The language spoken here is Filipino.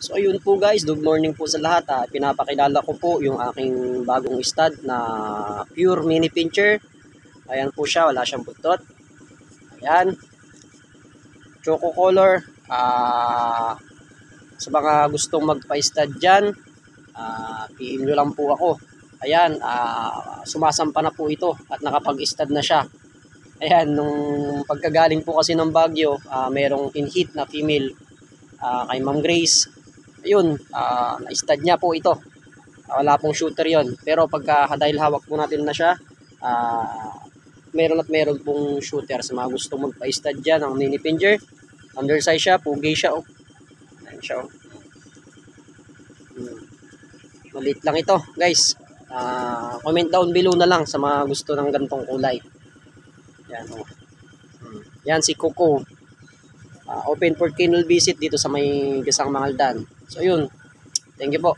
So ayun po guys, good morning po sa lahat. Pinapakilala ko po yung aking bagong stud na pure mini pincher. Ayan po siya, wala siyang buntot. Ayan. Choco color. Sa mga gustong magpa-stud dyan, PM nyo lang po ako. Ayan, sumasampa na po ito at nakapag-stud na siya. Ayan, nung pagkagaling po kasi ng Baguio, merong in-heat na female kay Ma'am Grace. Ayun, na-stud niya po ito. Wala pong shooter yon. Pero dahil hawak po natin na siya, meron pong shooter sa mga gustong magpa-stud dyan ng mini pincher. Undersize siya, pugay siya. Oh. Ayan siya. Oh. Maliit lang ito guys. Comment down below na lang sa mga gusto ng gantong kulay. Yan, oh. Yan si Coco. Open for kennel visit dito sa may Gasang Mangaldan. So yun. Thank you po.